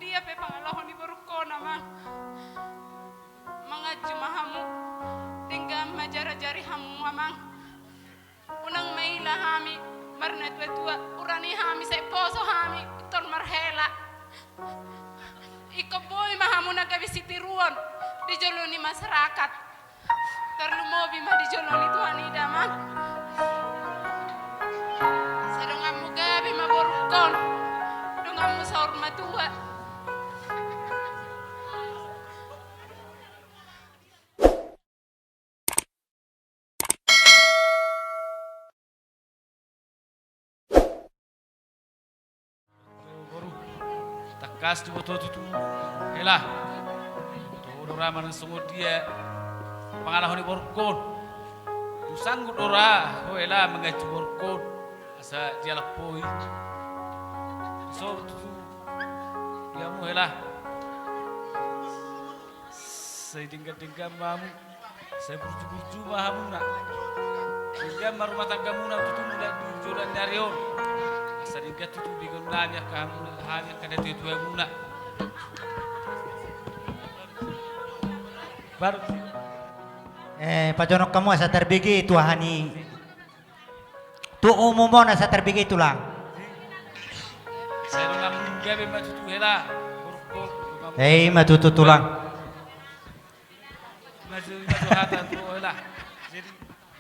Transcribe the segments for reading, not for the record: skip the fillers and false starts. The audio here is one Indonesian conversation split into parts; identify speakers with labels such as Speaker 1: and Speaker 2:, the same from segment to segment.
Speaker 1: dia pe pangalahon ni baruko namang mga jumahamu tinggal majara-jari hamu mamang unang maila hami marna tua urani hami sa poso hami ton marhela iko boy mahamu nagabisiti ruon di joloni masyarakat terlumobi ma di joloni Tuhan idamang sedang gabi maborukon dengan musaur matua
Speaker 2: takas tu betul tu helah tu orang mana sungguh dia pengalaman di borkon tu sanggup orang oh helah mengacu borkon asa dia lapoi so tu dia mu helah saya tinggal mamu saya burju mamu nak dia rumah tangga mu nak tu mulai di jodoh nyarion asa tinggal tu digunanya kamu hanya kada tu mu nak baru
Speaker 3: pajonok kamu asa terbigi tuhani tu umumon asa terbigi tulang
Speaker 2: saya orang gabe matu tu helah
Speaker 3: matutu tulang
Speaker 2: maju hata tu helah jadi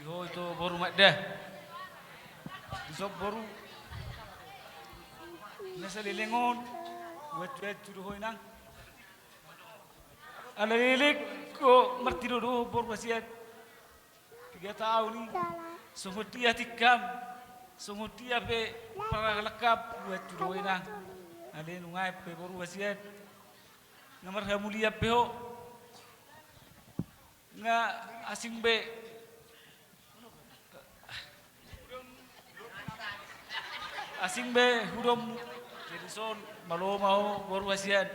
Speaker 2: yo itu baru dah besok baru nasa lilingon buat tu hoi nang ala lilik ko martiro do baru basiat 3 tahun ni sungguh dia tikam sungguh dia pe para lekap buat tu hoi nang ada nungai pe baru basiat ngamar hamulia pe ho nga asing be hudom jadi son malo mau baru wasiat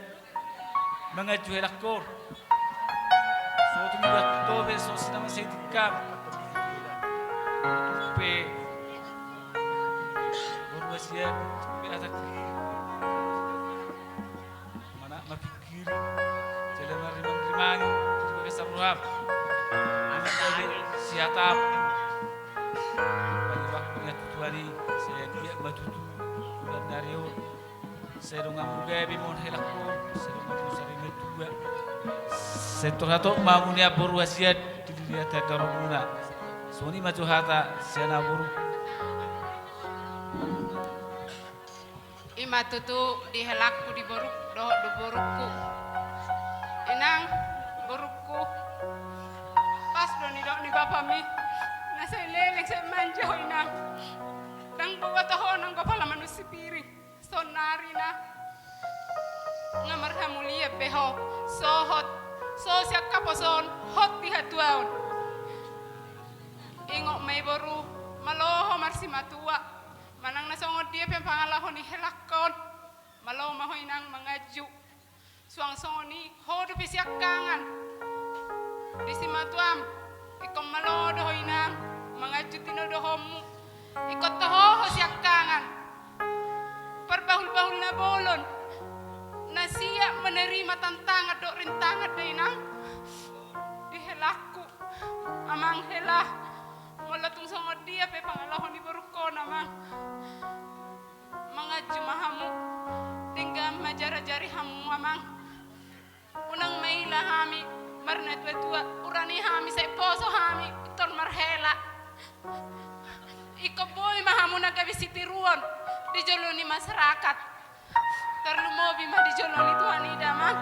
Speaker 2: mengaju helakor so tu buat to be so sinama saya tikam pe baru wasiat pe atak mana mapikir jalan rimang sebagai saruhap anak dari siatap pada waktunya tutuari saya dia batutu bulan dario saya dong ngamu gabi mon helakko saya dong ngamu sering dua saya tohato mamunia boru wasiat di dia tadaruna soni maju hata saya naburu
Speaker 1: ima tutu di helakku di boruk doh do borukku inang borukku pas doni dok ni bapa mi na saya leleng saya manja inang nang bawa taho nang kepala manusia piring sonari na ngamar hamulia beho sohot so siak kaposon hot di hatuaun ingok may boru maloho marsi matua manang nasongod dia pempangalahon ni helakon maloho mahoy nang mangaju suang songoni hodo pisiak kangan di si matuam ikom malodo hoy nang mangaju tinodohomu ikot taho siak kangan perbahul-bahul na bolon na siya menerima tantangan dok rintangan day nang dihelakku amang helah mulatung sangod dia pe pangalahon ni baruko namang mga jumahamu tinggal majara-jari hamu amang unang maila hami marna tua urani hami sa poso hami ton marhela iko boy mahamu nagabisiti ruon di joloni masyarakat terlumobi ma di joloni Tuhan idamang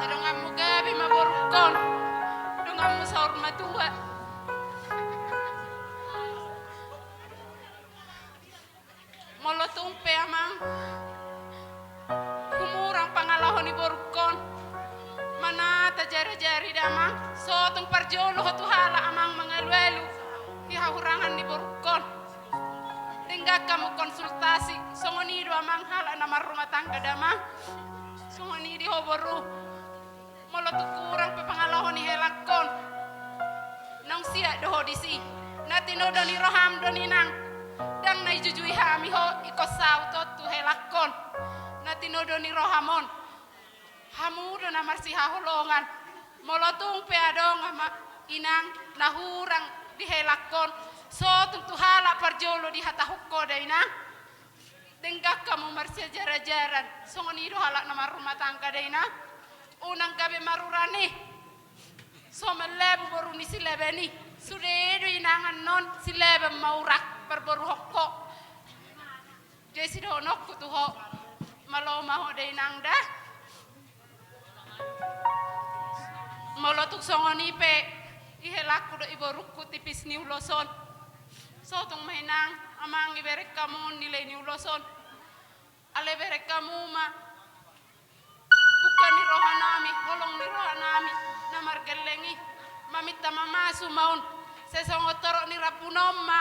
Speaker 1: sedang ngamu gabi maborukon dengan musaur matua molotung pe amang kumurang pangalahon ni borukon mana tajari-jari damang sotong parjolo hatuhala amang mangaluelu hihahurangan ni borukon tinggal kamu konsultasi songoni do amang hala nama rumah tangga damang songoni di hoboru molotu kurang pe pangalahon ni helakon nang sia do hodisi natino doni roham doni nang dang nai jujui hami ho ikosau to tu helakon tinodo ni rohamon. Hamudo na marsi hahulongan. Molotung peadong ama inang nahurang dihelakon. So tuntuhala parjolo di hatahukko da inang. Denggak kamu marsi jara-jaran. So ngonido halak nama rumah tangga da inang. Unang gabe marurani. So melebu boru ni silebeni. Sudedo inangan non silebe maurak perboru hokko. Jadi sido nokku tuh ho. Maloma ho da inang dah. Molotuk songoni pe ihelaku do ibo rukku tipis ni uloson. Sotung mainang amang iberek kamu nilai ni uloson. Ale berek kamu ma bukan ni rohanami, holong ni rohanami namar gelengi mamita mamasu maun sesongo torok ni rapunom ma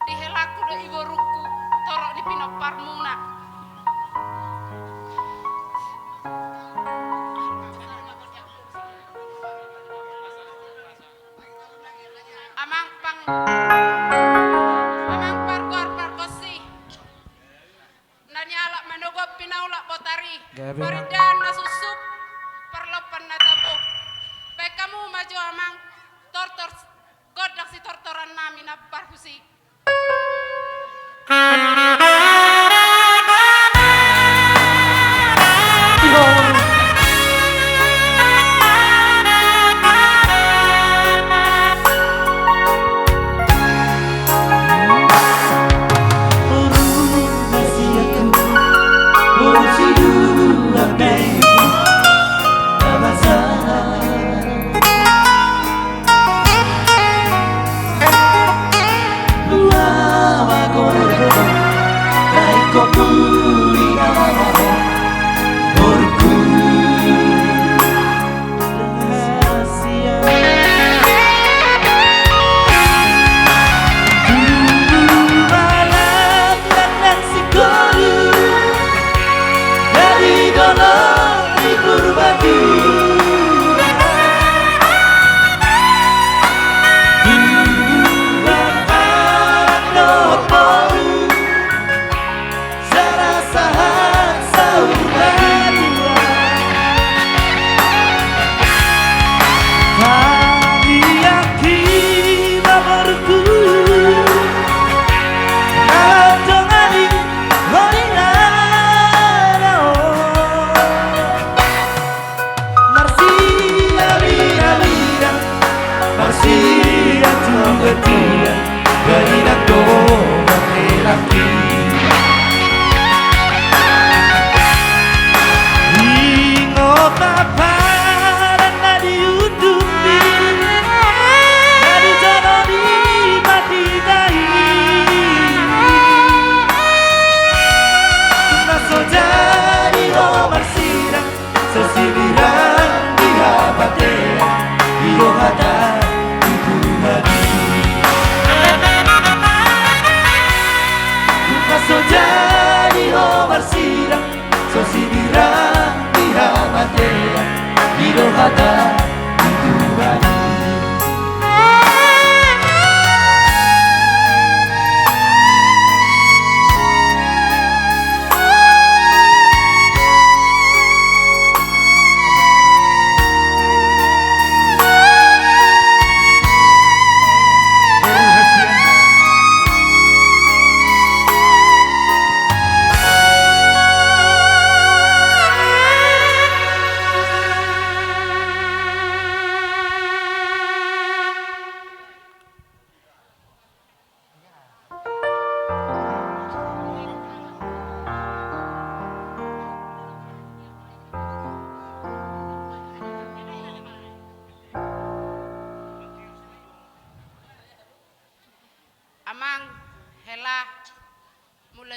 Speaker 1: dihelaku do ibo rukku torok di pinok parmuna. Amang parkosi nanyala manogop pinaula potari paridan nasusuk perlopan natabo baik kamu maju amang tortor godak si tortoran nami na parfusi.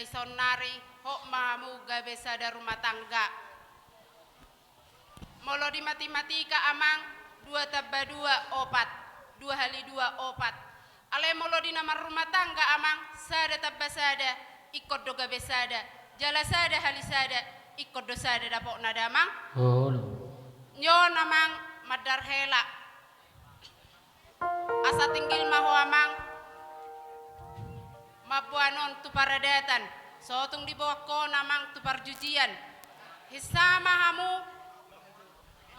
Speaker 1: mulai sonari hok mamu gabe sada rumah tangga. Molo di matematika amang 2 tambah 2 opat, 2 kali 2 opat. Ale molo di nama rumah tangga amang sada tambah sada ikut do gabe sada, jala sada hali sada ikut do sada dapok nada amang.
Speaker 3: Oh.
Speaker 1: Nyo namang madar hela. Asa tinggil maho amang mabuanon tu paradatan. Sotung di bawah ko namang tu parjujian. Hisama hamu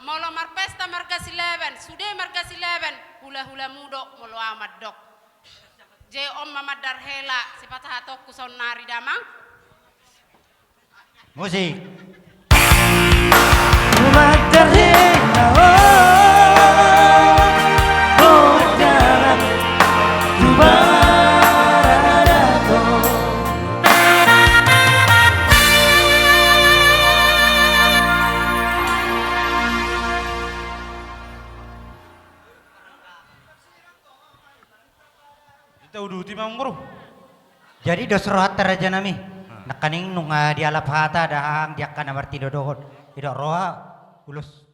Speaker 1: molo marpesta marga sileven, sude marga sileven, hula mudo molo amat dok. Je om mama darhela sipata hatok kuson nari damang.
Speaker 3: Musik.
Speaker 4: Kita uduti mang bro.
Speaker 3: Jadi dosrohat teraja nami. Nakaning nung dialap hata dahang diakan amarti dodohon. Tidak roha ulus